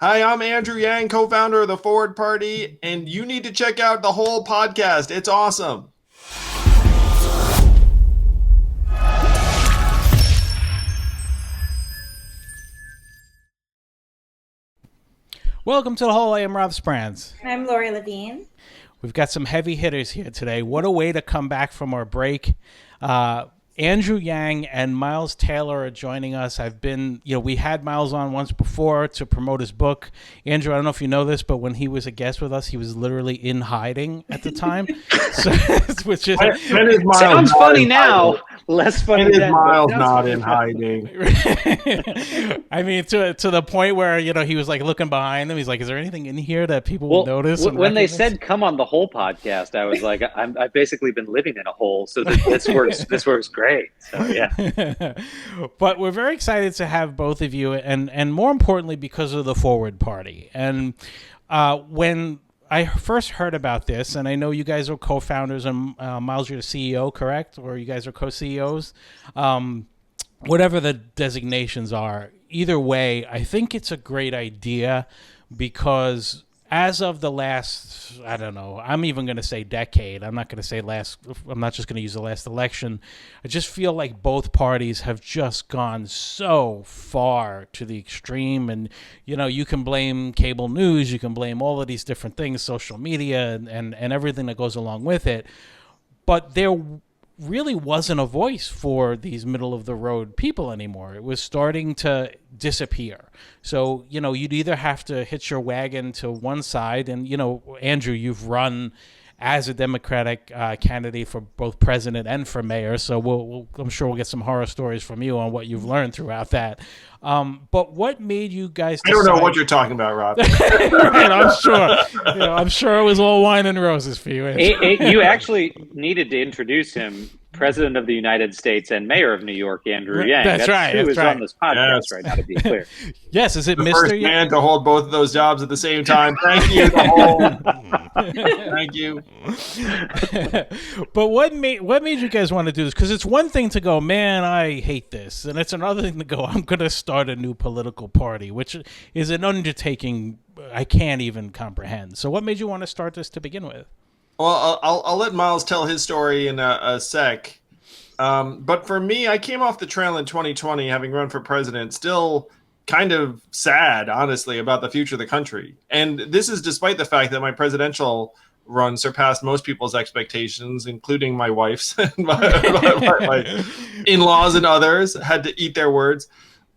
Hi, I'm Andrew Yang, co-founder of the Forward Party, and you need to check out the whole podcast. It's awesome. Welcome to the Whole. I am Rob Sprans. I'm Lori Levine. We've got some heavy hitters here today. What a way to come back from our break. Andrew Yang and Miles Taylor are joining us. We had Miles on once before to promote his book. Andrew, I don't know if you know this, but when he was a guest with us, he was literally in hiding at the time. Which is sounds funny now, less funny then. Miles not in hiding. I mean, to the point where he was like looking behind him. He's like, "Is there anything in here that people will notice?" When they said come on the whole podcast, I was like, I've basically been living in a hole, so this works. This works great. So yeah. But we're very excited to have both of you, and more importantly, because of the Forward Party. And when I first heard about this, and I know you guys are co-founders, and Miles, you're the CEO, correct? Or you guys are co-CEOs? Whatever the designations are, either way, I think it's a great idea because as of the last, I don't know, I'm even going to say decade. I'm not going to say last. I'm not just going to use the last election. I just feel like both parties have just gone so far to the extreme. And, you can blame cable news. You can blame all of these different things, social media and everything that goes along with it. But there really wasn't a voice for these middle-of-the-road people anymore. It was starting to disappear. So, you'd either have to hitch your wagon to one side, and, Andrew, you've run as a Democratic candidate for both president and for mayor, so I'm sure we'll get some horror stories from you on what you've learned throughout that. But what made you guys decide... I don't know what you're talking about, Rob. Right, I'm sure. I'm sure it was all wine and roses for you. You actually needed to introduce him, President of the United States and Mayor of New York, Andrew Yang. That's right. Who that's is right. on this podcast right now, to be clear. Yes, is it the Mr. first man to hold both of those jobs at the same time. Thank you. Thank you. But what made you guys want to do this? Because it's one thing to go, man, I hate this, and it's another thing to go, I'm going to start a new political party, which is an undertaking I can't even comprehend. So what made you want to start this to begin with? Well, I'll let Miles tell his story in a sec. But for me, I came off the trail in 2020, having run for president, still kind of sad, honestly, about the future of the country. And this is despite the fact that my presidential run surpassed most people's expectations, including my wife's. my in-laws and others had to eat their words.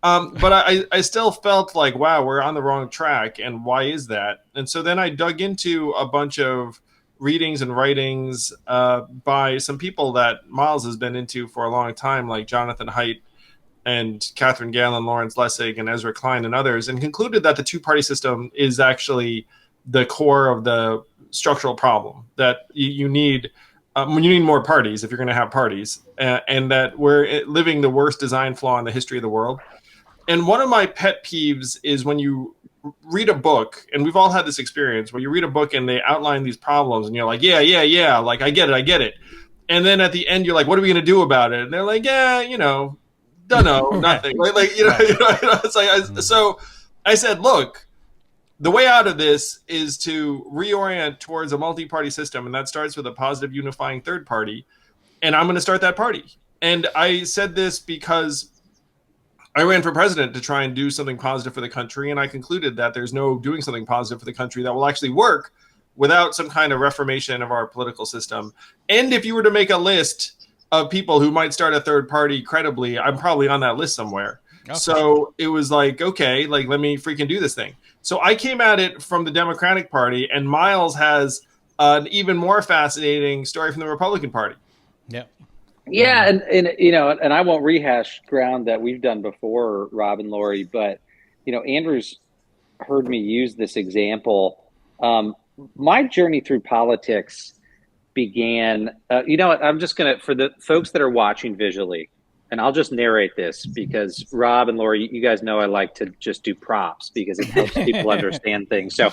But I still felt like, wow, we're on the wrong track. And why is that? And so then I dug into a bunch of readings and writings by some people that Miles has been into for a long time, like Jonathan Haidt and Catherine Galen, Lawrence Lessig, and Ezra Klein and others, and concluded that the two-party system is actually the core of the structural problem, that you need more parties if you're going to have parties, and that we're living the worst design flaw in the history of the world. And one of my pet peeves is when you read a book, and we've all had this experience where you read a book and they outline these problems and you're like, yeah, like I get it. And then at the end, you're like, what are we going to do about it? And they're like, don't know, nothing. It's like, so I said, look, the way out of this is to reorient towards a multi-party system. And that starts with a positive unifying third party. And I'm going to start that party. And I said this because I ran for president to try and do something positive for the country, and I concluded that there's no doing something positive for the country that will actually work without some kind of reformation of our political system. And if you were to make a list of people who might start a third party credibly, I'm probably on that list somewhere. Okay. So it was like, okay, like let me freaking do this thing. So I came at it from the Democratic Party, and Miles has an even more fascinating story from the Republican Party. Yeah. Yeah, and I won't rehash ground that we've done before, Rob and Lori, but Andrew's heard me use this example. My journey through politics began. I'm just gonna, for the folks that are watching visually, and I'll just narrate this because Rob and Lori, you guys know I like to just do props because it helps people understand things. So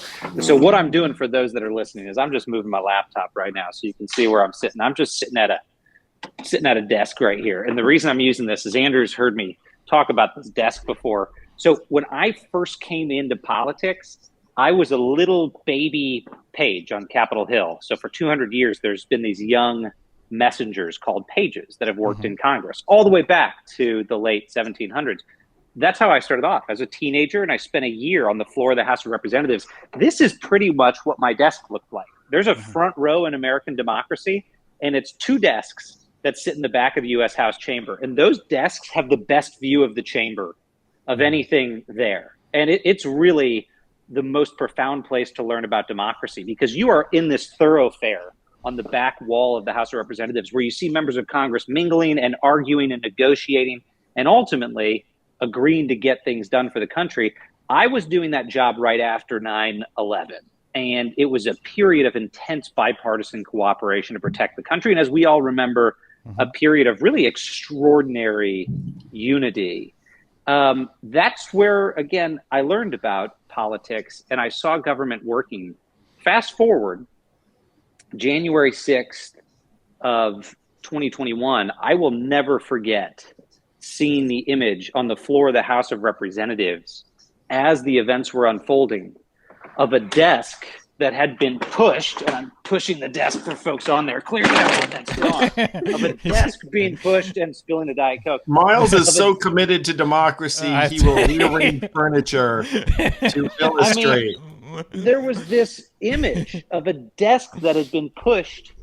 what I'm doing for those that are listening is I'm just moving my laptop right now so you can see where I'm sitting. I'm just sitting at a desk right here. And the reason I'm using this is Andrew's heard me talk about this desk before. So when I first came into politics, I was a little baby page on Capitol Hill. So for 200 years, there's been these young messengers called pages that have worked in Congress all the way back to the late 1700s. That's how I started off as a teenager, and I spent a year on the floor of the House of Representatives. This is pretty much what my desk looked like. There's a front row in American democracy, and it's two desks that sit in the back of the U.S. House chamber. And those desks have the best view of the chamber of anything there. And it's really the most profound place to learn about democracy, because you are in this thoroughfare on the back wall of the House of Representatives where you see members of Congress mingling and arguing and negotiating and ultimately agreeing to get things done for the country. I was doing that job right after 9/11. And it was a period of intense bipartisan cooperation to protect the country. And as we all remember, a period of really extraordinary unity. That's where, again, I learned about politics and I saw government working. Fast forward, January 6th of 2021, I will never forget seeing the image on the floor of the House of Representatives as the events were unfolding of a desk that had been pushed, and I'm pushing the desk for folks on there, clearly that's gone, of a desk being pushed and spilling a Diet Coke. Miles is so committed to democracy, he will rearrange furniture to illustrate. There was this image of a desk that had been pushed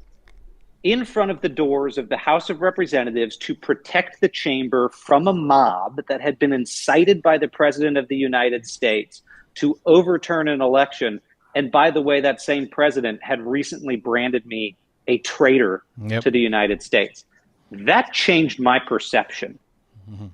in front of the doors of the House of Representatives to protect the chamber from a mob that had been incited by the President of the United States to overturn an election. And by the way, that same president had recently branded me a traitor to the United States. That changed my perception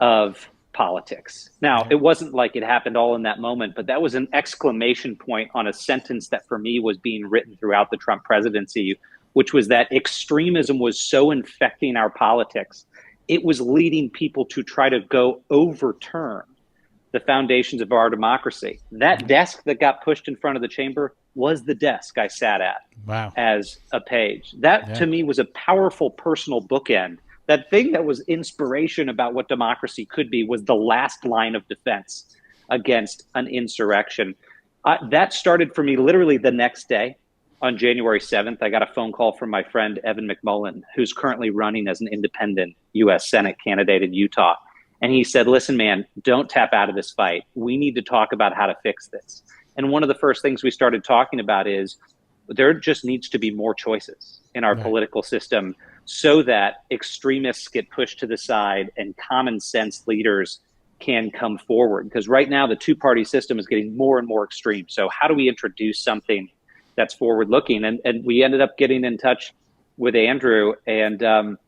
of politics. Now, it wasn't like it happened all in that moment, but that was an exclamation point on a sentence that for me was being written throughout the Trump presidency, which was that extremism was so infecting our politics. It was leading people to try to go overturn the foundations of our democracy. That desk that got pushed in front of the chamber was the desk I sat at as a page. That to me was a powerful personal bookend. That thing that was inspiration about what democracy could be was the last line of defense against an insurrection. That started for me literally the next day. On January 7th, I got a phone call from my friend Evan McMullen, who's currently running as an independent U.S. Senate candidate in Utah. And he said, listen, man, don't tap out of this fight. We need to talk about how to fix this. And one of the first things we started talking about is there just needs to be more choices in our political system so that extremists get pushed to the side and common sense leaders can come forward. Because right now, the two-party system is getting more and more extreme. So how do we introduce something that's forward-looking? And we ended up getting in touch with Andrew and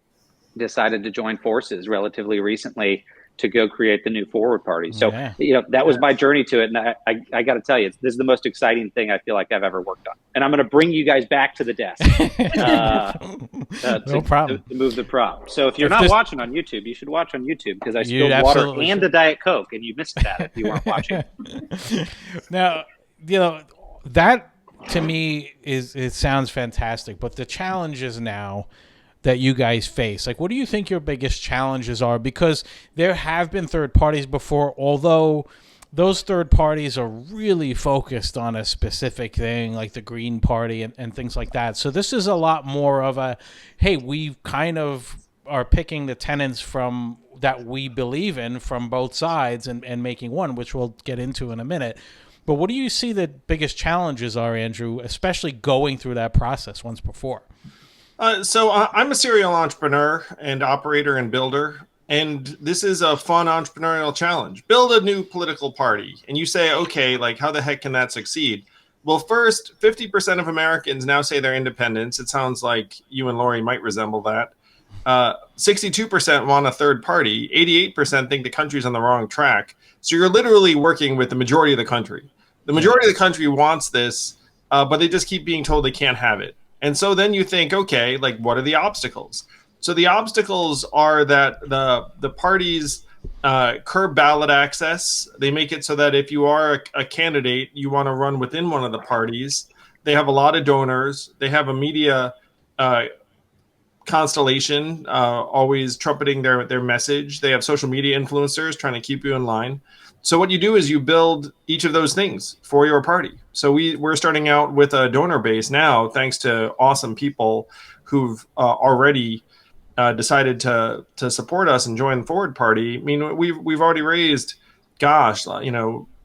decided to join forces relatively recently to go create the new Forward Party. So, that was my journey to it. And I got to tell you, this is the most exciting thing I feel like I've ever worked on. And I'm going to bring you guys back to the desk no problem. To move the prop. So if you're not watching on YouTube, you should watch on YouTube because I spilled water and a Diet Coke and you missed that if you weren't watching. Now, that to me it sounds fantastic, but the challenges now that you guys face, like, what do you think your biggest challenges are? Because there have been third parties before, although those third parties are really focused on a specific thing, like the Green Party and things like that. So this is a lot more of a, hey, we kind of are picking the tenets from that we believe in from both sides and making one, which we'll get into in a minute. But what do you see the biggest challenges are, Andrew, especially going through that process once before? So I'm a serial entrepreneur and operator and builder, and this is a fun entrepreneurial challenge. Build a new political party. And you say, okay, like, how the heck can that succeed? Well, first, 50% of Americans now say they're independents. It sounds like you and Lori might resemble that. 62% want a third party. 88% think the country's on the wrong track. So you're literally working with the majority of the country. The majority of the country wants this, but they just keep being told they can't have it. And so then you think, okay, like, what are the obstacles? So the obstacles are that the parties curb ballot access. They make it so that if you are a candidate, you want to run within one of the parties. They have a lot of donors. They have a media constellation always trumpeting their message. They have social media influencers trying to keep you in line. So what you do is you build each of those things for your party. So we're starting out with a donor base now, thanks to awesome people who've already decided to support us and join the Forward Party. I mean, we've already raised, gosh,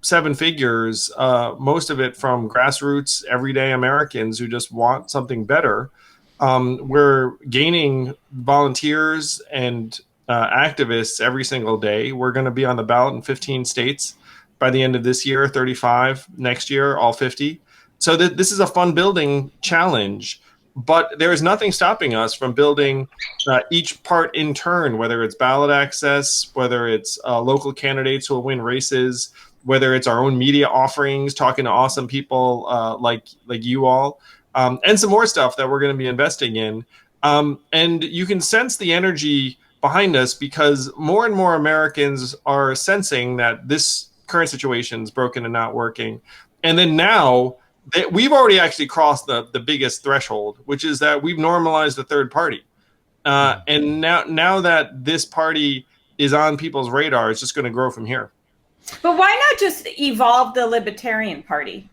seven figures. Most of it from grassroots, everyday Americans who just want something better. We're gaining volunteers and activists every single day. We're going to be on the ballot in 15 states by the end of this year, 35 next year, all 50. So this is a fun building challenge, but there is nothing stopping us from building each part in turn, whether it's ballot access, whether it's local candidates who will win races, whether it's our own media offerings, talking to awesome people like you all, and some more stuff that we're going to be investing in. And you can sense the energy behind us because more and more Americans are sensing that this current situation is broken and not working. And then now we've already actually crossed the biggest threshold, which is that we've normalized the third party. And now that this party is on people's radar, it's just going to grow from here. But why not just evolve the Libertarian Party?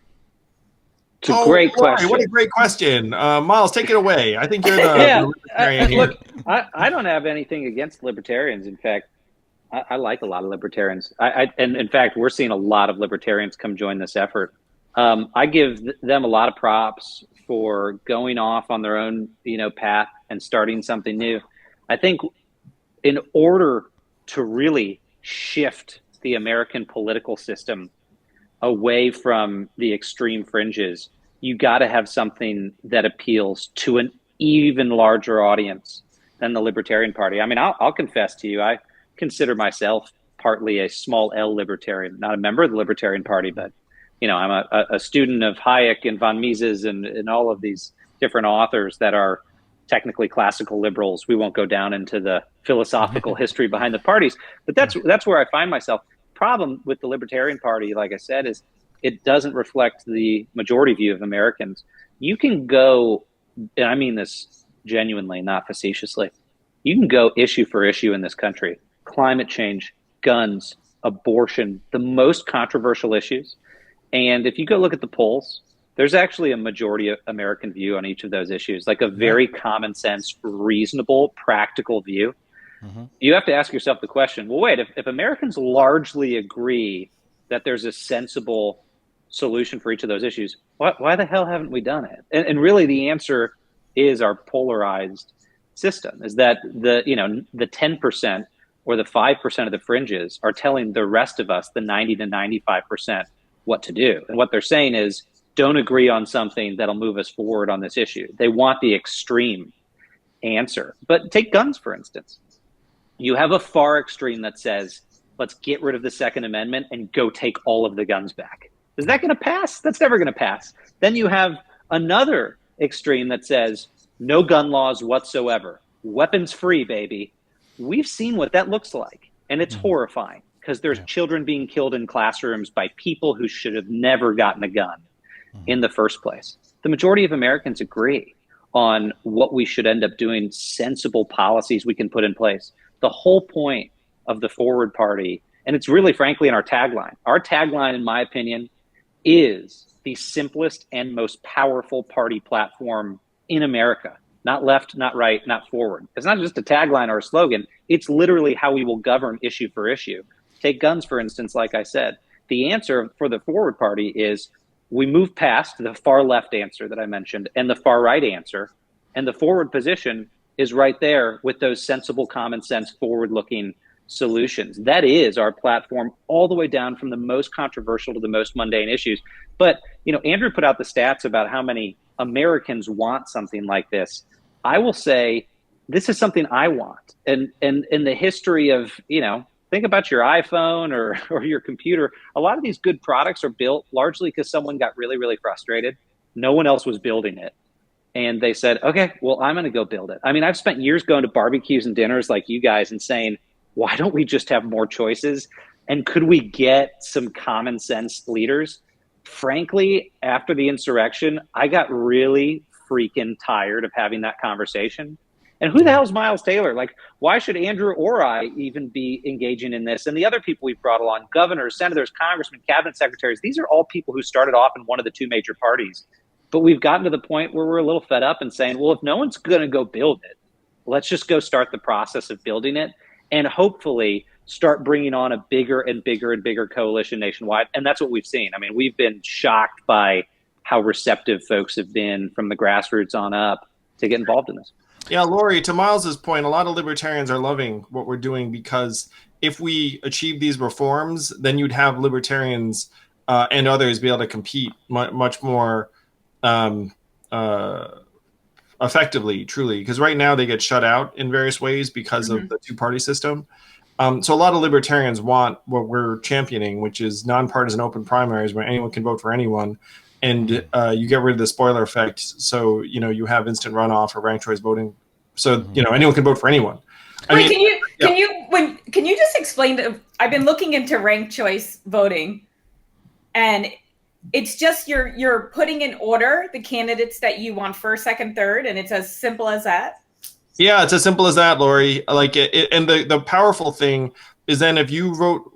It's a great question. What a great question. Miles, take it away. I think you're the libertarian here. Look, I don't have anything against libertarians. In fact, I like a lot of libertarians. And in fact, we're seeing a lot of libertarians come join this effort. I give them a lot of props for going off on their own, path and starting something new. I think in order to really shift the American political system away from the extreme fringes, you got to have something that appeals to an even larger audience than the Libertarian Party. I mean, I'll confess to you, I consider myself partly a small L libertarian, not a member of the Libertarian Party, but I'm a student of Hayek and von Mises and all of these different authors that are technically classical liberals. We won't go down into the philosophical history behind the parties, but that's where I find myself. Problem with the Libertarian Party, like I said, is it doesn't reflect the majority view of Americans. You can go, and I mean this genuinely, not facetiously, you can go issue for issue in this country. Climate change, guns, abortion, the most controversial issues. And if you go look at the polls, there's actually a majority of American view on each of those issues, like a very common sense, reasonable, practical view. Mm-hmm. You have to ask yourself the question, well, wait, if Americans largely agree that there's a sensible solution for each of those issues, why the hell haven't we done it? And really the answer is our polarized system, is that the 10% or the 5% of the fringes are telling the rest of us, the 90 to 95%, what to do. And what they're saying is, don't agree on something that'll move us forward on this issue. They want the extreme answer. But take guns, for instance. You have a far extreme that says, let's get rid of the Second Amendment and go take all of the guns back. Is that going to pass? That's never going to pass. Then you have another extreme that says, no gun laws whatsoever. Weapons free, baby. We've seen what that looks like, and it's horrifying because there's children being killed in classrooms by people who should have never gotten a gun in the first place. The majority of Americans agree on what we should end up doing, sensible policies we can put in place. The whole point of the Forward Party, and it's really frankly in our tagline. Our tagline, in my opinion, is the simplest and most powerful party platform in America. Not left, not right, not forward. It's not just a tagline or a slogan. It's literally how we will govern issue for issue. Take guns, for instance, like I said. The answer for the Forward Party is we move past the far left answer that I mentioned and the far right answer, and the forward position is right there with those sensible, common sense, forward-looking solutions. That is our platform all the way down from the most controversial to the most mundane issues. But, Andrew put out the stats about how many Americans want something like this. I will say this is something I want. And in the history of, think about your iPhone or your computer. A lot of these good products are built largely because someone got really, really frustrated. No one else was building it. And they said, okay, well, I'm going to go build it. I mean, I've spent years going to barbecues and dinners like you guys and saying, why don't we just have more choices? And could we get some common sense leaders? Frankly, after the insurrection, I got really freaking tired of having that conversation. And who the hell is Miles Taylor? Like, why should Andrew or I even be engaging in this? And the other people we've brought along, governors, senators, congressmen, cabinet secretaries, these are all people who started off in one of the two major parties. But we've gotten to the point where we're a little fed up and saying, well, if no one's going to go build it, let's just go start the process of building it and hopefully start bringing on a bigger and bigger and bigger coalition nationwide. And that's what we've seen. I mean, we've been shocked by how receptive folks have been from the grassroots on up to get involved in this. Yeah, Lori, to Miles's point, a lot of libertarians are loving what we're doing because if we achieve these reforms, then you'd have libertarians and others be able to compete much more effectively, truly, because right now they get shut out in various ways because of the two-party system. So a lot of libertarians want what we're championing, which is nonpartisan open primaries where anyone can vote for anyone, and you get rid of the spoiler effect. So you have instant runoff or ranked choice voting. So anyone can vote for anyone. Wait, can you just explain? I've been looking into ranked choice voting, and it's just you're putting in order the candidates that you want first, second, third, and it's as simple as that. Yeah, it's as simple as that, Lori. Like, and the powerful thing is then if you vote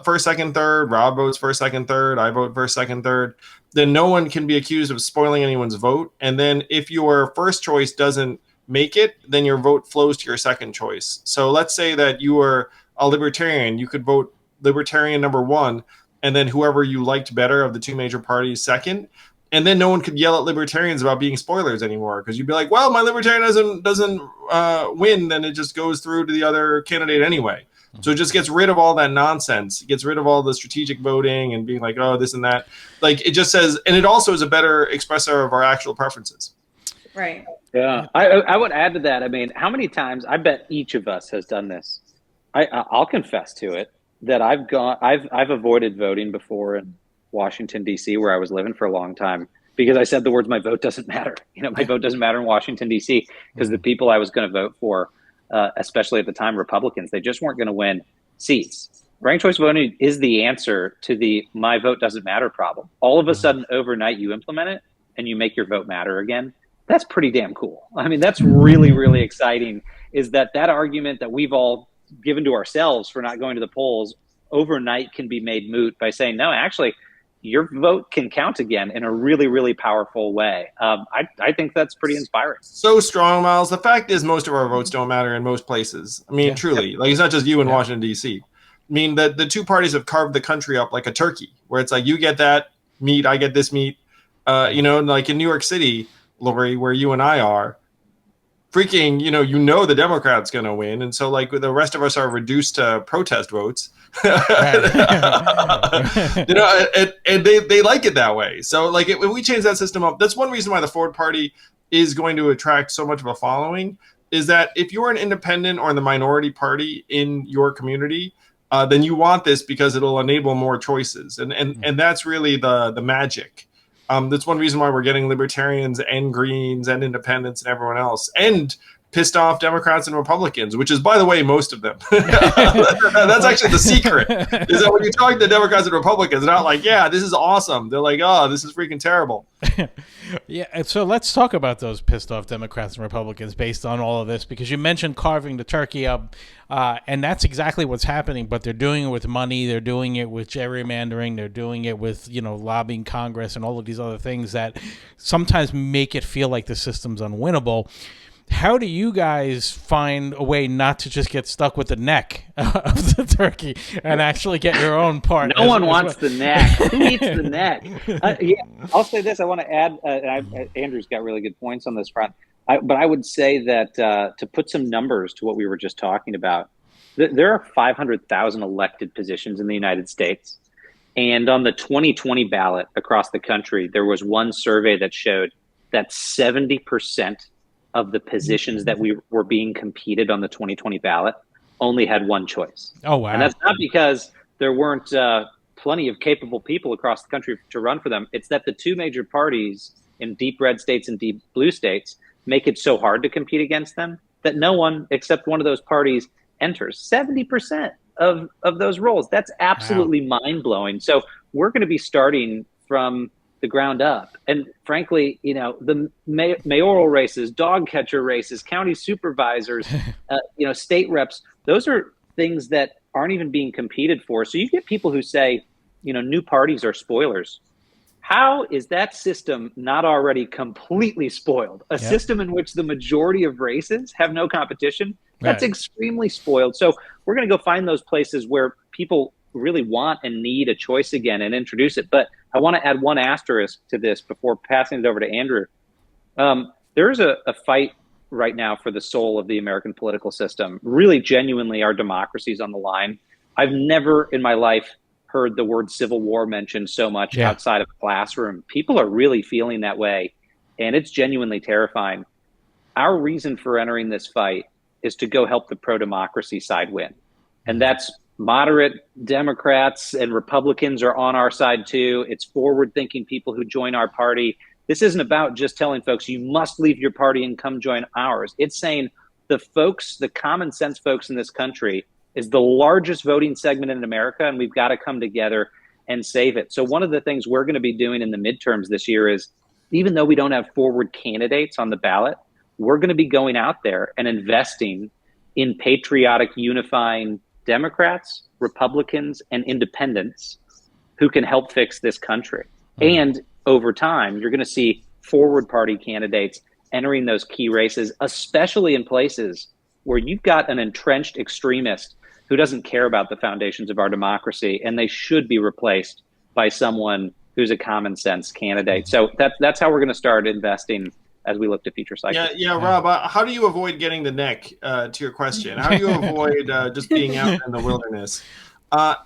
first, second, third, Rob votes first, second, third, I vote first, second, third, then no one can be accused of spoiling anyone's vote. And then if your first choice doesn't make it, then your vote flows to your second choice. So let's say that you are a libertarian, you could vote libertarian number one, and then whoever you liked better of the two major parties second. And then no one could yell at libertarians about being spoilers anymore because you'd be like, well, my libertarian doesn't win, then it just goes through to the other candidate anyway. So it just gets rid of all that nonsense. It gets rid of all the strategic voting and being like, oh, this and that. Like, it just says, and it also is a better expressor of our actual preferences. Right. Yeah. I would add to that. I mean, how many times, I bet each of us has done this. I'll confess to it that I've avoided voting before in Washington, D.C., where I was living for a long time, because I said the words, my vote doesn't matter. My vote doesn't matter in Washington, D.C., because the people I was going to vote for, especially at the time, Republicans, they just weren't going to win seats. Ranked choice voting is the answer to the my vote doesn't matter problem. All of a sudden, overnight, you implement it and you make your vote matter again. That's pretty damn cool. I mean, that's really, really exciting, is that argument that we've all given to ourselves for not going to the polls overnight can be made moot by saying, no, actually, your vote can count again in a really, really powerful way. I think that's pretty inspiring. So strong, Miles. The fact is most of our votes don't matter in most places. I mean, truly. Like, it's not just you in Washington, D.C. I mean, the two parties have carved the country up like a turkey, where it's like you get that meat, I get this meat. Like in New York City, Lori, where you and I are, freaking, the Democrat's going to win. And so, like, the rest of us are reduced to protest votes. And they like it that way. So, like, if we change that system up, that's one reason why the Ford Party is going to attract so much of a following, is that if you're an independent or in the minority party in your community, then you want this because it'll enable more choices. And that's really the magic. That's one reason why we're getting libertarians and Greens and independents and everyone else, and pissed off Democrats and Republicans, which is, by the way, most of them. That's actually the secret, is that when you talk to Democrats and Republicans, they're not like, yeah, this is awesome. They're like, oh, this is freaking terrible. Yeah, and so let's talk about those pissed off Democrats and Republicans based on all of this, because you mentioned carving the turkey up, and that's exactly what's happening, but they're doing it with money, they're doing it with gerrymandering, they're doing it with, lobbying Congress and all of these other things that sometimes make it feel like the system's unwinnable. How do you guys find a way not to just get stuck with the neck of the turkey and actually get your own part? No one wants the neck. Who eats the neck? I'll say this. I want to add, Andrew's got really good points on this front, but I would say that to put some numbers to what we were just talking about, there are 500,000 elected positions in the United States. And on the 2020 ballot across the country, there was one survey that showed that 70% of the positions that were being competed on the 2020 ballot only had one choice. Oh, wow. And that's not because there weren't plenty of capable people across the country to run for them. It's that the two major parties in deep red states and deep blue states make it so hard to compete against them that no one except one of those parties enters. 70% of those roles. That's absolutely mind-blowing. So we're going to be starting from the ground up. And frankly, the mayoral races, dog catcher races, county supervisors, state reps, those are things that aren't even being competed for. So you get people who say, new parties are spoilers. How is that system not already completely spoiled? A system in which the majority of races have no competition, that's extremely spoiled. So we're going to go find those places where people really want and need a choice again and introduce it. But I want to add one asterisk to this before passing it over to Andrew. There is a fight right now for the soul of the American political system. Really, genuinely, our democracy is on the line. I've never in my life heard the word civil war mentioned so much outside of a classroom. People are really feeling that way, and it's genuinely terrifying. Our reason for entering this fight is to go help the pro-democracy side win. And that's moderate Democrats and Republicans are on our side too. It's forward-thinking people who join our party. This isn't about just telling folks you must leave your party and come join ours. It's saying the common sense folks in this country is the largest voting segment in America, and we've got to come together and save it. So one of the things we're going to be doing in the midterms this year is, even though we don't have forward candidates on the ballot, we're going to be going out there and investing in patriotic, unifying Democrats, Republicans, and independents who can help fix this country. And over time, you're going to see forward party candidates entering those key races, especially in places where you've got an entrenched extremist who doesn't care about the foundations of our democracy, and they should be replaced by someone who's a common sense candidate. So that's how we're going to start investing as we look to future cycles. Yeah, Rob, how do you avoid getting the neck to your question? How do you avoid just being out in the wilderness?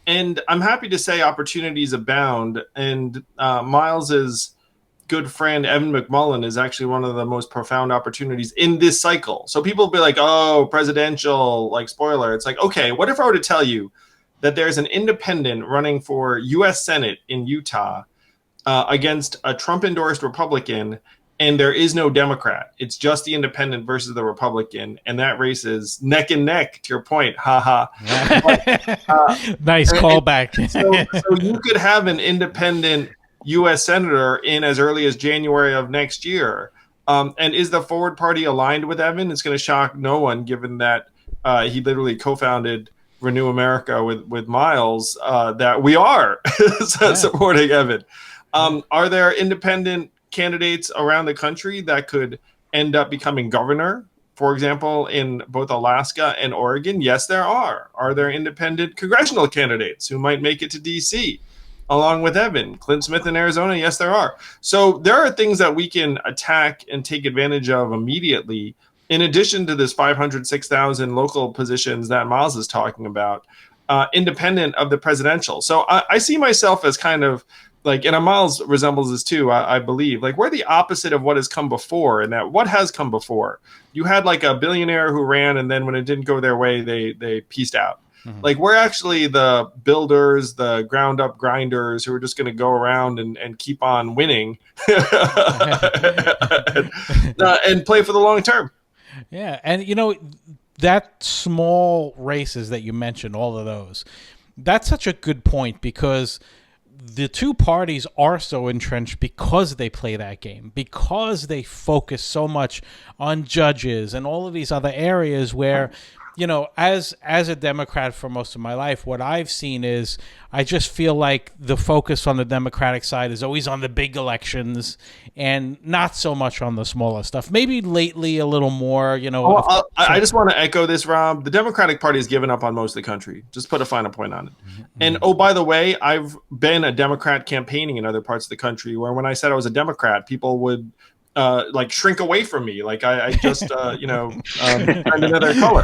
And I'm happy to say opportunities abound. And Miles's good friend, Evan McMullin, is actually one of the most profound opportunities in this cycle. So people will be like, oh, presidential, like spoiler. It's like, okay, what if I were to tell you that there's an independent running for U.S. Senate in Utah against a Trump-endorsed Republican, and there is no Democrat. It's just the independent versus the Republican, and that race is neck and neck, to your point. Ha ha. Nice callback. So you could have an independent U.S. senator in as early as January of next year. And is the Forward Party aligned with Evan? It's going to shock no one, given that he literally co-founded Renew America with Miles, that we are supporting Evan. Are there independent candidates around the country that could end up becoming governor, for example, in both Alaska and Oregon? Yes, there are. Are there independent congressional candidates who might make it to D.C. along with Evan? Clint Smith in Arizona? Yes, there are. So there are things that we can attack and take advantage of immediately, in addition to this 506,000 local positions that Miles is talking about, independent of the presidential. So I see myself as kind of like, and Miles resembles this too, I believe, like we're the opposite of what has come before, and that what has come before, you had like a billionaire who ran, and then when it didn't go their way, they pieced out. Mm-hmm. Like we're actually the builders, the ground up grinders who are just going to go around and keep on winning and play for the long term. Yeah. And that small races that you mentioned, all of those, that's such a good point, because the two parties are so entrenched because they play that game, because they focus so much on judges and all of these other areas where, as a Democrat for most of my life, what I've seen is I just feel like the focus on the Democratic side is always on the big elections and not so much on the smaller stuff. Maybe lately a little more, I just want to echo this, Rob. The Democratic Party has given up on most of the country. Just put a finer point on it. Mm-hmm. And, oh, by the way, I've been a Democrat campaigning in other parts of the country where when I said I was a Democrat, people would like shrink away from me. Like I just, find another color.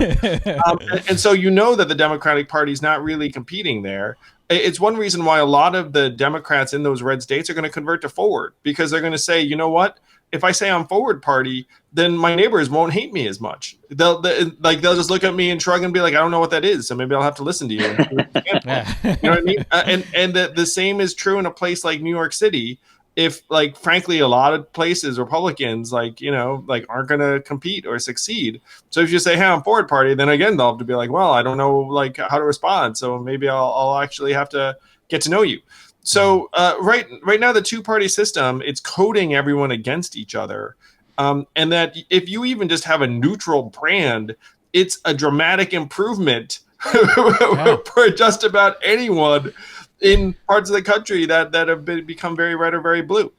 And so that the Democratic Party is not really competing there. It's one reason why a lot of the Democrats in those red states are going to convert to Forward, because they're going to say, you know what? If I say I'm Forward Party, then my neighbors won't hate me as much. They'll just look at me and shrug and be like, I don't know what that is, so maybe I'll have to listen to you. You know what I mean? And the same is true in a place like New York City. If, like, frankly, a lot of places, Republicans, aren't going to compete or succeed. So if you say, hey, I'm Forward Party, then again, they'll have to be like, well, I don't know, how to respond. So maybe I'll actually have to get to know you. So right now, the two-party system, it's coding everyone against each other. And that if you even just have a neutral brand, it's a dramatic improvement for just about anyone in parts of the country that have become very red or very blue.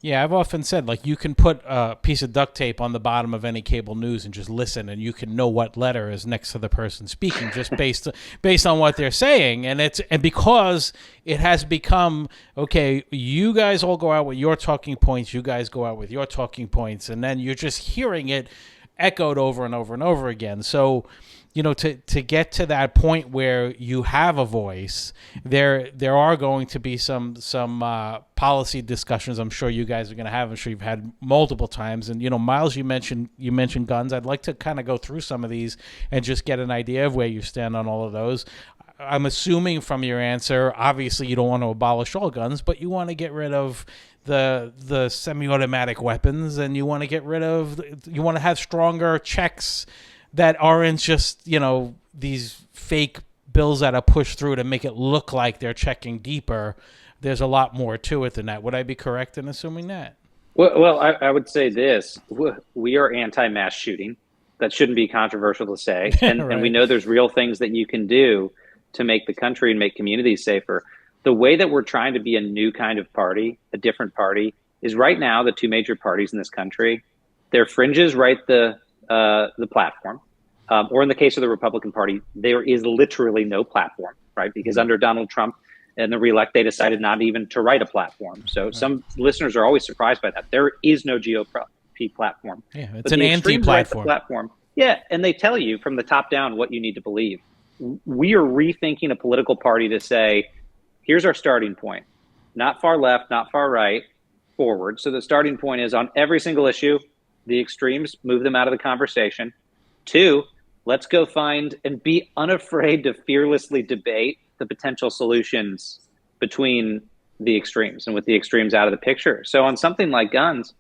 Yeah, I've often said, like, you can put a piece of duct tape on the bottom of any cable news and just listen, and you can know what letter is next to the person speaking just based on what they're saying. And because it has become, okay, you guys all go out with your talking points, you guys go out with your talking points, and then you're just hearing it echoed over and over and over again. So, to get to that point where you have a voice, there are going to be some policy discussions. I'm sure you guys are going to have. I'm sure you've had multiple times. And Miles, you mentioned guns. I'd like to kind of go through some of these and just get an idea of where you stand on all of those. I'm assuming from your answer, obviously you don't want to abolish all guns, but you want to get rid of the semi-automatic weapons, and you want to have stronger checks that aren't just, these fake bills that are pushed through to make it look like they're checking deeper. There's a lot more to it than that. Would I be correct in assuming that? Well, I would say this. We are anti-mass shooting. That shouldn't be controversial to say. And, right. And we know there's real things that you can do to make the country and make communities safer. The way that we're trying to be a new kind of party, a different party, is right now the two major parties in this country, their fringes write the platform. Or in the case of the Republican Party, there is literally no platform, right? Because under Donald Trump and the reelect, they decided not even to write a platform. So some listeners are always surprised by that. There is no GOP platform. Yeah, it's an anti-platform. Platform. Yeah, and they tell you from the top down what you need to believe. We are rethinking a political party to say, here's our starting point. Not far left, not far right, forward. So the starting point is on every single issue, the extremes, move them out of the conversation. 2, let's go find and be unafraid to fearlessly debate the potential solutions between the extremes and with the extremes out of the picture. So on something like guns,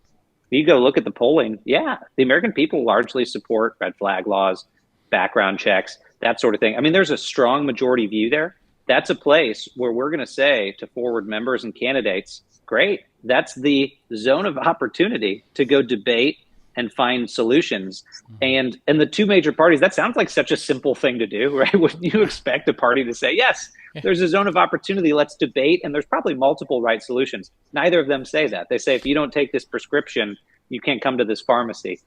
you go look at the polling. Yeah, the American people largely support red flag laws, background checks, that sort of thing. I mean, there's a strong majority view there. That's a place where we're going to say to forward members and candidates, great, that's the zone of opportunity to go debate and find solutions. And the two major parties, that sounds like such a simple thing to do, right? Wouldn't you expect a party to say, yes, there's a zone of opportunity, let's debate, and there's probably multiple right solutions. Neither of them say that. They say, if you don't take this prescription, you can't come to this pharmacy.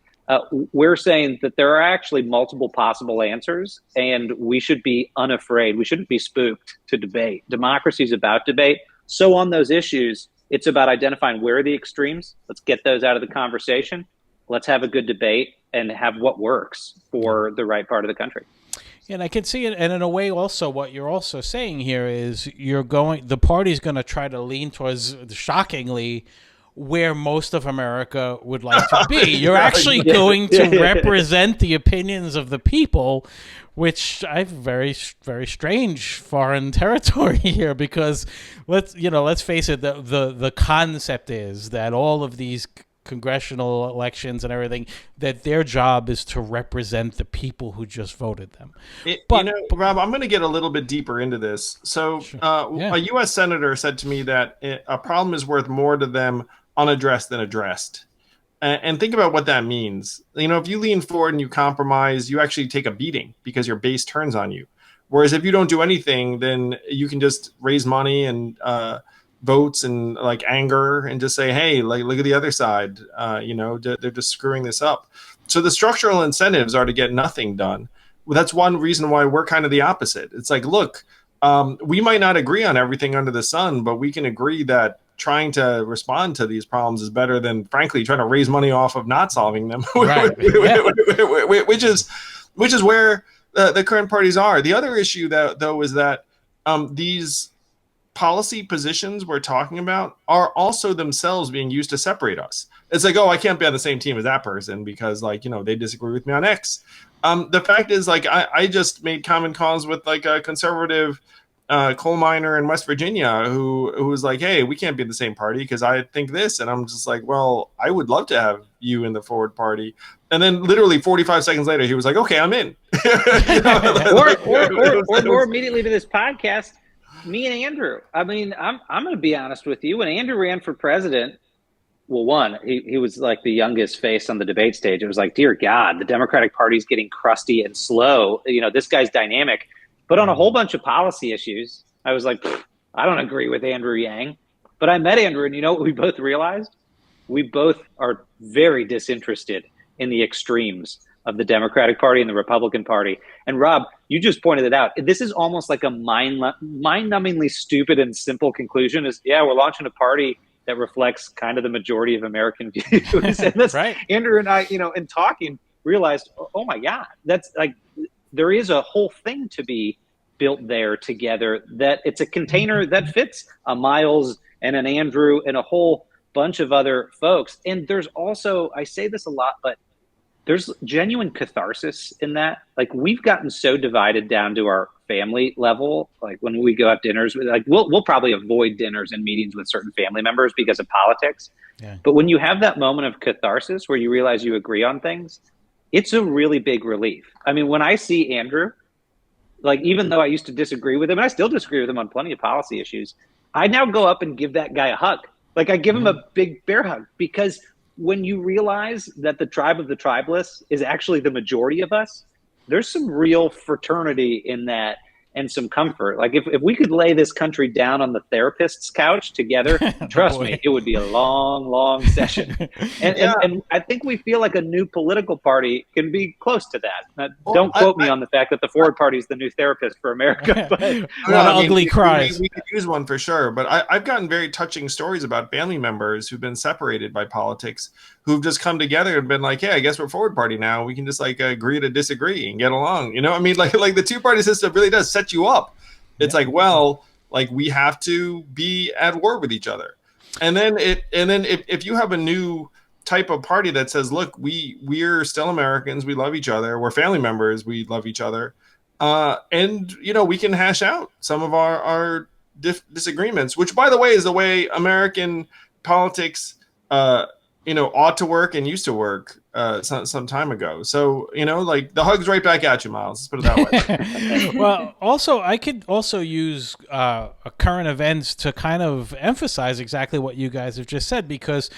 We're saying that there are actually multiple possible answers, and we should be unafraid. We shouldn't be spooked to debate. Democracy is about debate. So on those issues, it's about identifying where are the extremes. Let's get those out of the conversation. Let's have a good debate and have what works for the right part of the country. And I can see it, and in a way, also what you're also saying here is the party's going to try to lean towards, shockingly, where most of America would like to be. You're actually going to represent the opinions of the people, which I've very, very strange foreign territory here, because let's face it, the concept is that all of these congressional elections and everything, that their job is to represent the people who just voted them. Rob, I'm going to get a little bit deeper into this. So a U.S. senator said to me that a problem is worth more to them unaddressed than addressed. And think about what that means. If you lean forward and you compromise, you actually take a beating because your base turns on you. Whereas if you don't do anything, then you can just raise money and votes and like anger and just say, hey, like, look at the other side. They're just screwing this up. So the structural incentives are to get nothing done. Well, that's one reason why we're kind of the opposite. It's like, look, we might not agree on everything under the sun, but we can agree that trying to respond to these problems is better than, frankly, trying to raise money off of not solving them, right. which is where the current parties are. The other issue, though, is that these policy positions we're talking about are also themselves being used to separate us. It's like, oh, I can't be on the same team as that person because, they disagree with me on X. The fact is, I just made common cause with a conservative coal miner in West Virginia who was like, hey, we can't be in the same party because I think this. And I'm just like, well, I would love to have you in the forward party. And then literally 45 seconds later, he was like, okay, I'm in. Or immediately to this podcast, me and Andrew. I mean, I'm going to be honest with you. When Andrew ran for president, well, one, he was like the youngest face on the debate stage. It was like, dear God, the Democratic Party's getting crusty and slow. You know, this guy's dynamic. But on a whole bunch of policy issues, I was like, I don't agree with Andrew Yang. But I met Andrew, and you know what we both realized? We both are very disinterested in the extremes of the Democratic Party and the Republican Party. And Rob, you just pointed it out. This is almost like a mind-numbingly stupid and simple conclusion is, yeah, we're launching a party that reflects kind of the majority of American views. And that's, right. Andrew and I, you know, in talking, realized, oh my God, that's like, there is a whole thing to be built there together, that it's a container that fits a Miles and an Andrew and a whole bunch of other folks. And there's also, I say this a lot, but there's genuine catharsis in that. Like, we've gotten so divided down to our family level. Like, when we go have dinners, like we'll probably avoid dinners and meetings with certain family members because of politics. Yeah. But when you have that moment of catharsis where you realize you agree on things, it's a really big relief. I mean, when I see Andrew, like, even though I used to disagree with him, and I still disagree with him on plenty of policy issues, I now go up and give that guy a hug. Like, I give him a big bear hug, because when you realize that the tribe of the tribeless is actually the majority of us, there's some real fraternity in that and some comfort. Like, if we could lay this country down on the therapist's couch together, trust me, it would be a long, long session. And I think we feel like a new political party can be close to that. Now, don't quote me on the fact that the Forward Party is the new therapist for America. But ugly cries. We could use one for sure. But I've gotten very touching stories about family members who've been separated by politics, who've just come together and been like, hey, I guess we're Forward Party now. We can just like agree to disagree and get along. You know, I mean, like the two-party system really does set you up. It's like, well, like, we have to be at war with each other. And then if you have a new type of party that says, look, we're still Americans, we love each other, we're family members, we love each other, and you know, we can hash out some of our disagreements, which, by the way, is the way American politics you know, ought to work and used to work some time ago. So, you know, like, the hug's right back at you, Miles. Let's put it that way. Well, also, I could also use current events to kind of emphasize exactly what you guys have just said, because,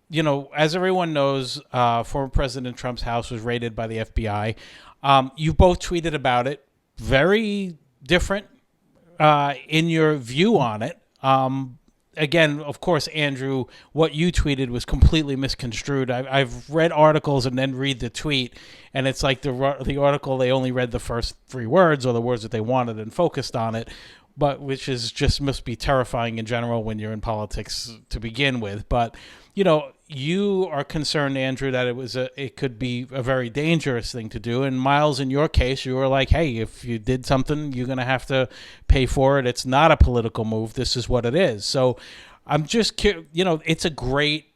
you know, as everyone knows, former President Trump's house was raided by the FBI. You both tweeted about it. Very different in your view on it. Again, of course, Andrew, what you tweeted was completely misconstrued. I've read articles and then read the tweet, and it's like the article, they only read the first 3 words, or the words that they wanted, and focused on it, but which is just must be terrifying in general when you're in politics to begin with. But, you know, you are concerned, Andrew, that it could be a very dangerous thing to do. And Miles, in your case, you were like, hey, if you did something, you're going to have to pay for it. It's not a political move. This is what it is. So I'm just, you know, it's a great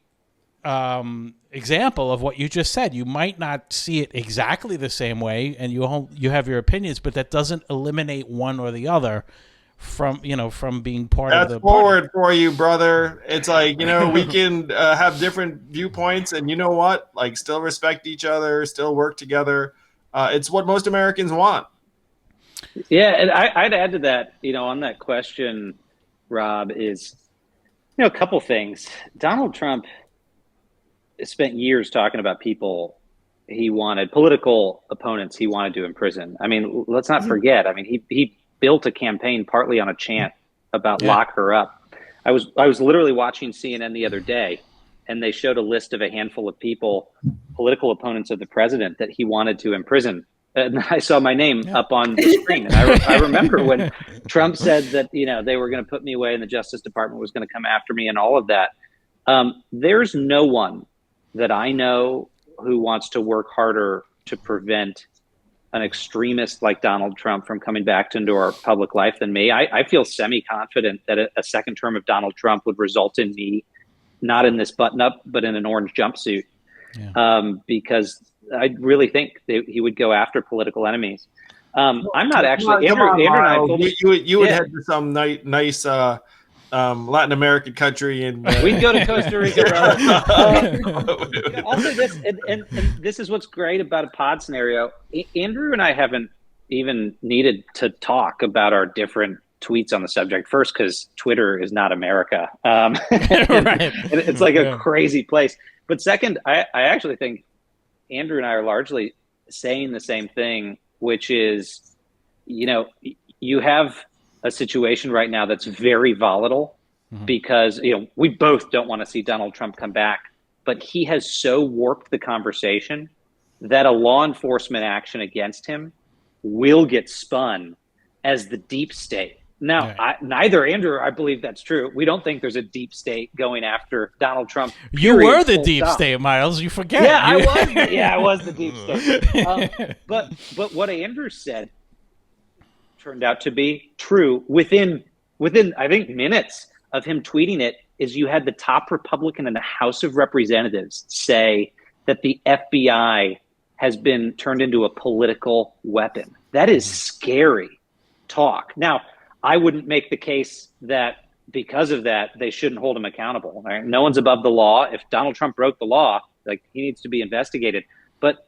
example of what you just said. You might not see it exactly the same way, and you have your opinions, but that doesn't eliminate one or the other from being part of the Forward for you, brother. It's like, you know, we can have different viewpoints, and you know what, like, still respect each other, still work together. It's what most Americans want. Yeah, and I'd add to that, you know, on that question, Rob, is, you know, a couple things. Donald Trump spent years talking about people political opponents he wanted to imprison. I mean, let's not forget, I mean, he built a campaign partly on a chant about lock her up. I was literally watching CNN the other day, and they showed a list of a handful of people, political opponents of the president, that he wanted to imprison. And I saw my name up on the screen. And I remember when Trump said that, you know, they were going to put me away and the Justice Department was going to come after me and all of that. There's no one that I know who wants to work harder to prevent an extremist like Donald Trump from coming back into our public life than me. I feel semi-confident that a second term of Donald Trump would result in me not in this button-up, but in an orange jumpsuit, because I really think he would go after political enemies. I'm not actually. Andrew and I. You would head to some nice Latin American country, and we'd go to Costa Rica. Also, this is what's great about a pod scenario. Andrew and I haven't even needed to talk about our different tweets on the subject. First, because Twitter is not America. Right. It's like a crazy place. But second, I actually think Andrew and I are largely saying the same thing, which is, you have a situation right now that's very volatile because, we both don't want to see Donald Trump come back, but he has so warped the conversation that a law enforcement action against him will get spun as the deep state. Now, neither Andrew or I believe that's true. We don't think there's a deep state going after Donald Trump. You were the deep state, Miles. You forget. Yeah, I was the deep state. But what Andrew said turned out to be true within I think minutes of him tweeting it. Is you had the top Republican in the House of Representatives say that the FBI has been turned into a political weapon. That is scary talk. Now, I wouldn't make the case that because of that, they shouldn't hold him accountable. Right? No one's above the law. If Donald Trump broke the law, he needs to be investigated. But,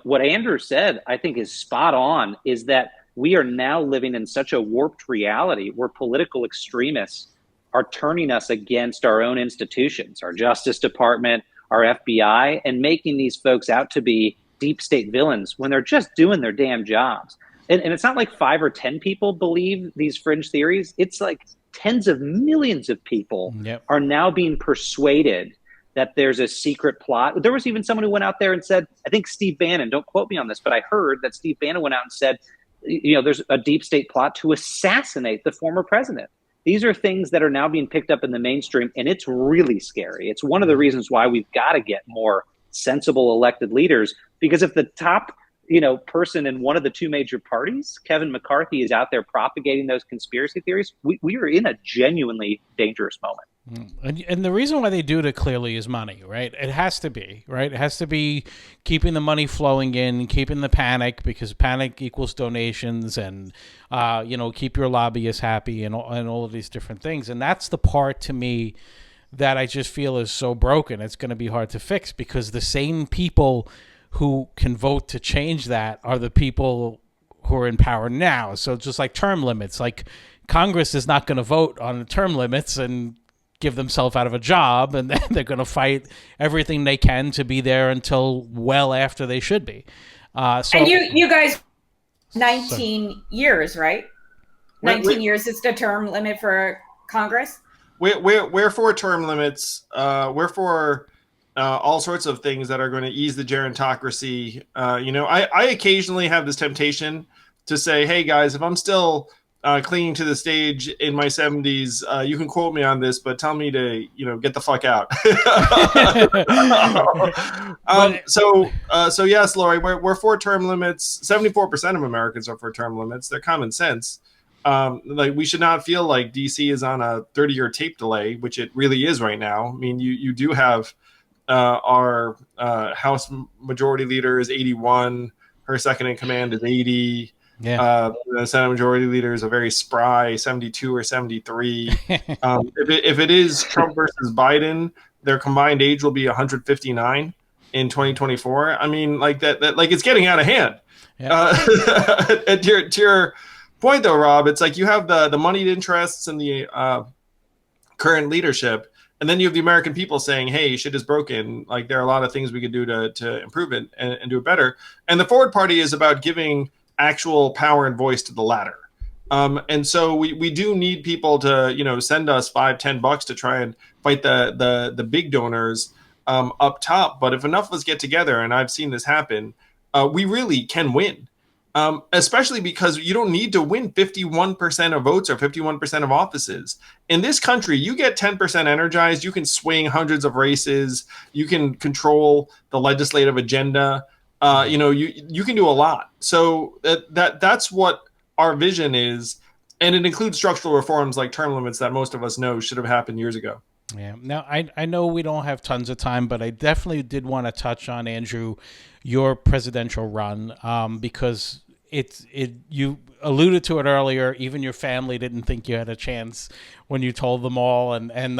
what Andrew said, I think is spot on, is that we are now living in such a warped reality where political extremists are turning us against our own institutions, our Justice Department, our FBI, and making these folks out to be deep state villains when they're just doing their damn jobs. And it's not like 5 or 10 people believe these fringe theories. It's like tens of millions of people are now being persuaded that there's a secret plot. There was even someone who went out there and said, I think Steve Bannon, don't quote me on this, but I heard that Steve Bannon went out and said, there's a deep state plot to assassinate the former president. These are things that are now being picked up in the mainstream, and it's really scary. It's one of the reasons why we've got to get more sensible elected leaders, because if the top person in one of the two major parties, Kevin McCarthy, is out there propagating those conspiracy theories, we are in a genuinely dangerous moment. And the reason why they do it clearly is money, right? It has to be, right? It has to be keeping the money flowing in, keeping the panic, because panic equals donations, and keep your lobbyists happy, and all of these different things. And that's the part to me that I just feel is so broken. It's going to be hard to fix, because the same people who can vote to change that are the people who are in power now. So just like term limits, like Congress is not going to vote on the term limits and give themselves out of a job, and then they're going to fight everything they can to be there until well after they should be. And you guys, 19 years, right? 19 years is the term limit for Congress? We're for term limits. We're for all sorts of things that are going to ease the gerontocracy. I occasionally have this temptation to say, hey, guys, if I'm still clinging to the stage in my 70s, you can quote me on this, but tell me to, get the fuck out. So yes, Lori, we're for term limits. 74% of Americans are for term limits. They're common sense. We should not feel like DC is on a 30-year tape delay, which it really is right now. I mean, you do have our House Majority Leader is 81. Her second in command is 80. Yeah. The Senate Majority Leader is a very spry 72 or 73. If it is Trump versus Biden, their combined age will be 159 in 2024. I mean, like that it's getting out of hand. Yeah. To your point, though, Rob, it's like you have the moneyed interests and the current leadership, and then you have the American people saying, hey, shit is broken. Like, there are a lot of things we could do to improve it and do it better. And the Forward Party is about giving actual power and voice to the latter. And so we do need people to, send us $5-10 to try and fight the big donors up top. But if enough of us get together, and I've seen this happen, we really can win. Especially because you don't need to win 51% of votes or 51% of offices. In this country, you get 10% energized, you can swing hundreds of races, you can control the legislative agenda. You can do a lot. So that's what our vision is, and it includes structural reforms like term limits that most of us know should have happened years ago. Yeah. Now, I know we don't have tons of time, but I definitely did want to touch on, Andrew, your presidential run, because you alluded to it earlier. Even your family didn't think you had a chance when you told them all, and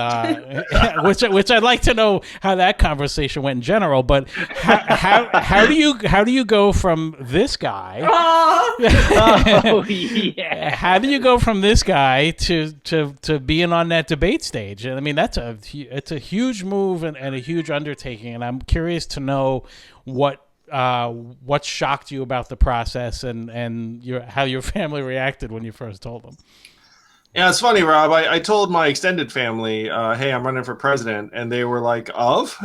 which I'd like to know how that conversation went in general. But how do you go from this guy? Oh yeah. How do you go from this guy to being on that debate stage? And I mean, it's a huge move and a huge undertaking. And I'm curious to know what shocked you about the process and how your family reacted when you first told them. Yeah, it's funny, Rob. I told my extended family, "Hey, I'm running for president," and they were like, "Of?"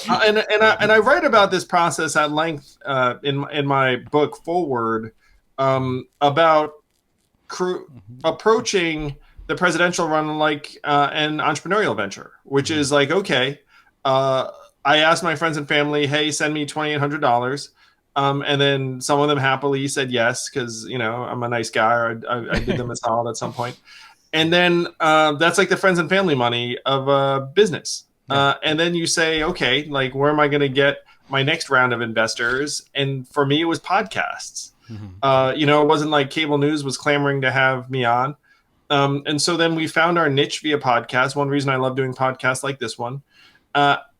And I write about this process at length in my book Forward about approaching the presidential run like an entrepreneurial venture, which is like, okay, I asked my friends and family, "Hey, send me $2,800." And then some of them happily said yes, because, you know, I'm a nice guy, or I did them a solid at some point. And then that's like the friends and family money of a business. Yeah. And then you say, okay, like, where am I going to get my next round of investors? And for me, it was podcasts. Mm-hmm. You know, it wasn't like cable news was clamoring to have me on. And so then we found our niche via podcast. One reason I love doing podcasts like this one.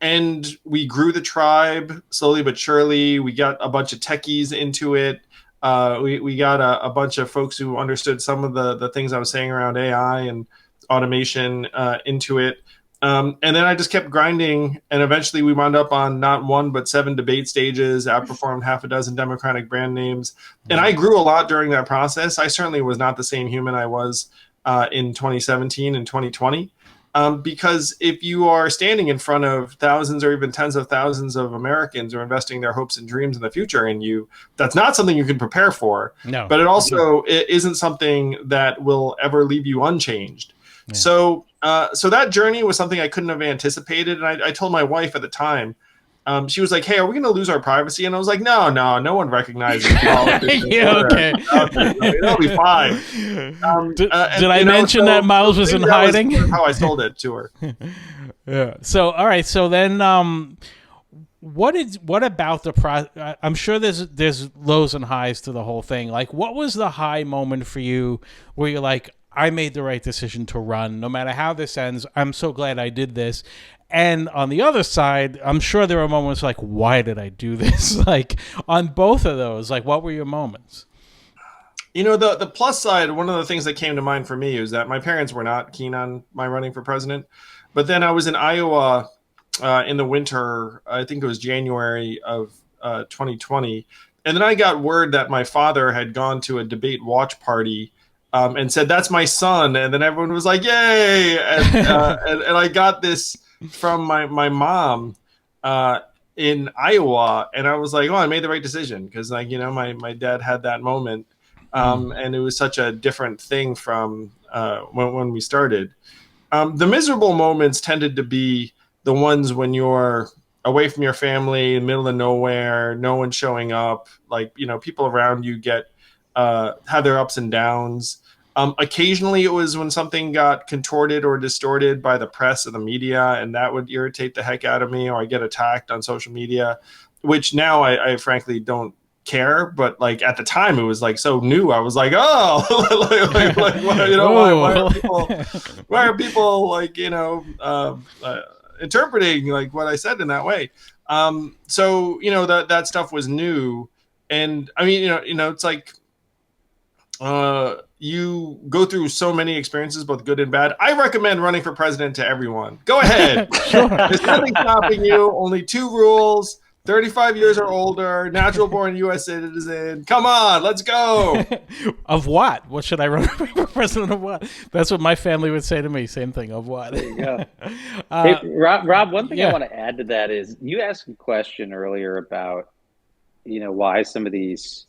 And we grew the tribe slowly but surely. We got a bunch of techies into it. We got a bunch of folks who understood some of the things I was saying around AI and automation into it. And then I just kept grinding. And eventually we wound up on not one, but 7 debate stages, outperformed half a dozen Democratic brand names. And I grew a lot during that process. I certainly was not the same human I was in 2017 and 2020. Because if you are standing in front of thousands or even tens of thousands of Americans who are investing their hopes and dreams in the future in you, that's not something you can prepare for. No. But it isn't something that will ever leave you unchanged. Yeah. So that journey was something I couldn't have anticipated. And I told my wife at the time, she was like, "Hey, are we going to lose our privacy?" And I was like, no one recognizes politics. Yeah, okay. That'll be fine. Did I mention that Miles was in hiding? Was how I sold it to her. Yeah. So, all right. So then, what about the process? I'm sure there's lows and highs to the whole thing. Like, what was the high moment for you where you're like, I made the right decision to run, no matter how this ends? I'm so glad I did this. And on the other side, I'm sure there were moments like, why did I do this? Like, on both of those, like, what were your moments? You know, the plus side, one of the things that came to mind for me is that my parents were not keen on my running for president. But then I was in Iowa in the winter, I think it was January of 2020. And then I got word that my father had gone to a debate watch party and said, "That's my son." And then everyone was like, "Yay!" And I got this from my mom in Iowa, and I was like, "Oh, I made the right decision," because, like, you know, my dad had that moment, and it was such a different thing from when we started. The miserable moments tended to be the ones when you're away from your family, in the middle of nowhere, no one showing up, like, you know, people around you have their ups and downs. Occasionally it was when something got contorted or distorted by the press or the media, and that would irritate the heck out of me, or I get attacked on social media, which now I frankly don't care. But like at the time it was like so new. I was like, oh, like you know, why are people like, you know, interpreting like what I said in that way? So, you know, that stuff was new. And I mean, you know, it's like, you go through so many experiences, both good and bad. I recommend running for president to everyone. Go ahead. Sure. There's nothing stopping you. Only 2 rules: 35 years or older, natural born U.S. citizen. Come on, let's go. Of what? What should I run for president of what? That's what my family would say to me. Same thing. Of what? There you go. Hey, Rob, one thing I want to add to that is you asked a question earlier about, you know, why some of these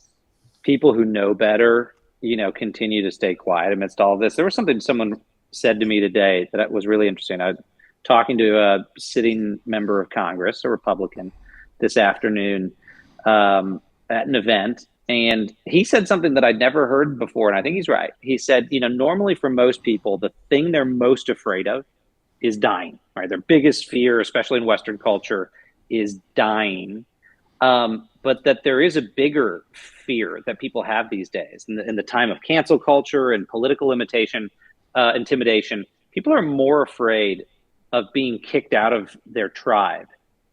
people who know better, you know, continue to stay quiet amidst all of this. There was something someone said to me today that was really interesting. I was talking to a sitting member of Congress, a Republican, this afternoon at an event, and he said something that I'd never heard before, and I think he's right. He said, you know, normally for most people, the thing they're most afraid of is dying, right? Their biggest fear, especially in Western culture, is dying. but that there is a bigger fear that people have these days in the time of cancel culture and political intimidation. People are more afraid of being kicked out of their tribe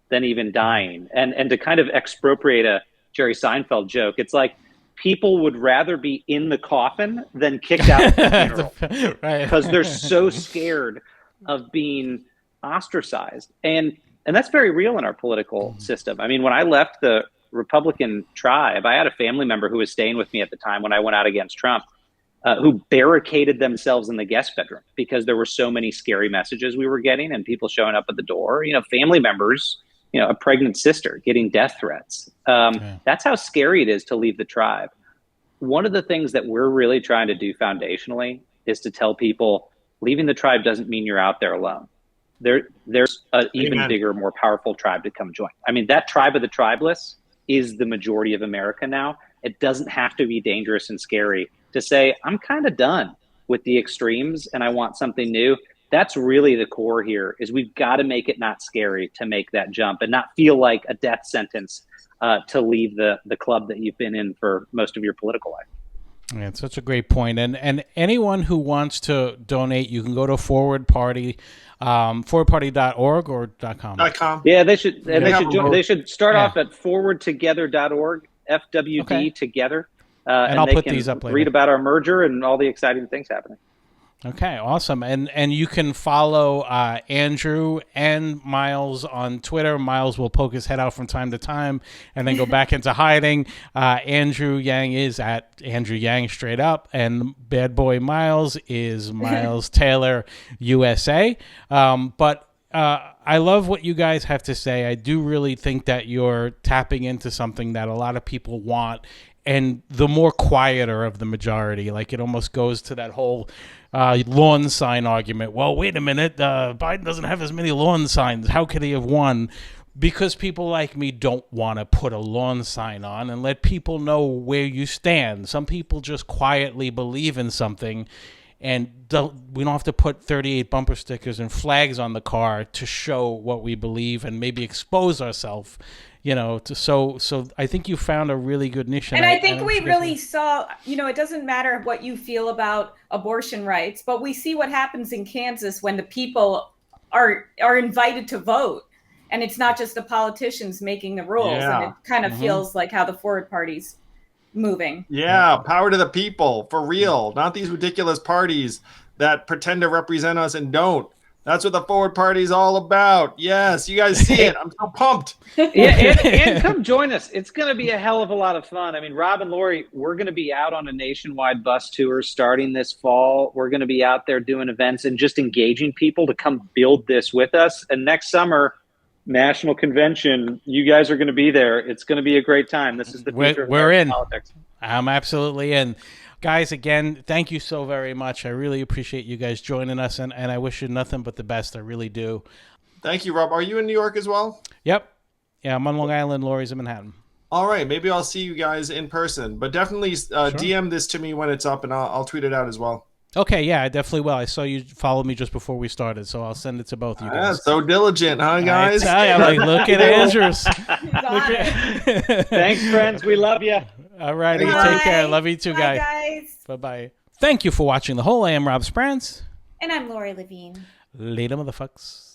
than even dying. And to kind of expropriate a Jerry Seinfeld joke, it's like people would rather be in the coffin than kicked out of the funeral because they're so scared of being ostracized. And that's very real in our political system. I mean, when I left the Republican tribe, I had a family member who was staying with me at the time when I went out against Trump, who barricaded themselves in the guest bedroom because there were so many scary messages we were getting and people showing up at the door, family members, a pregnant sister getting death threats. That's how scary it is to leave the tribe. One of the things that we're really trying to do foundationally is to tell people leaving the tribe doesn't mean you're out there alone. There's an even bigger, more powerful tribe to come join. I mean, that tribe of the tribeless is the majority of America now. It doesn't have to be dangerous and scary to say, I'm kind of done with the extremes and I want something new. That's really the core here, is we've got to make it not scary to make that jump and not feel like a death sentence to leave the club that you've been in for most of your political life. Yeah, it's such a great point. And anyone who wants to donate, you can go to Forward Party, forwardparty.org or .com. .com. Yeah, they should start off at forwardtogether.org, FWD together. And I'll put these up later. Read about our merger and all the exciting things happening. Okay, awesome. And you can follow Andrew and Miles on Twitter. Miles will poke his head out from time to time and then go back into hiding. Andrew Yang is at Andrew Yang straight up, and Bad Boy Miles is Miles Taylor USA. But I love what you guys have to say. I do really think that you're tapping into something that a lot of people want, and the more quieter of the majority. Like, it almost goes to that whole lawn sign argument. Well, wait a minute, Biden doesn't have as many lawn signs. How could he have won? Because people like me don't want to put a lawn sign on and let people know where you stand. Some people just quietly believe in something, and we don't have to put 38 bumper stickers and flags on the car to show what we believe and maybe expose ourselves. So I think you found a really good niche. And I think we really saw, it doesn't matter what you feel about abortion rights, but we see what happens in Kansas when the people are invited to vote, and it's not just the politicians making the rules. Yeah. And it kind of feels like how the Forward Party's moving. Yeah, power to the people, for real. Not these ridiculous parties that pretend to represent us and don't. That's what the Forward Party is all about. Yes, you guys see it. I'm so pumped. And come join us. It's going to be a hell of a lot of fun. I mean, Rob and Lori, we're going to be out on a nationwide bus tour starting this fall. We're going to be out there doing events and just engaging people to come build this with us. And next summer, National Convention, you guys are going to be there. It's going to be a great time. This is the future of American politics. I'm absolutely in. Guys, again, thank you so very much. I really appreciate you guys joining us, and I wish you nothing but the best. I really do. Thank you, Rob. Are you in New York as well? Yep. Yeah, I'm on Long Island. Lori's in Manhattan. All right. Maybe I'll see you guys in person. But definitely DM this to me when it's up, and I'll tweet it out as well. Okay, yeah, I definitely will. I saw you followed me just before we started, so I'll send it to both of you guys. Yeah, so diligent, huh, guys? Look at Andrews. Thanks, friends. We love you. All righty. Take care. Love you too, Bye, guys. Bye-bye. Thank you for watching The Whole. I am Rob Sprance. And I'm Lori Levine. Later, motherfuckers.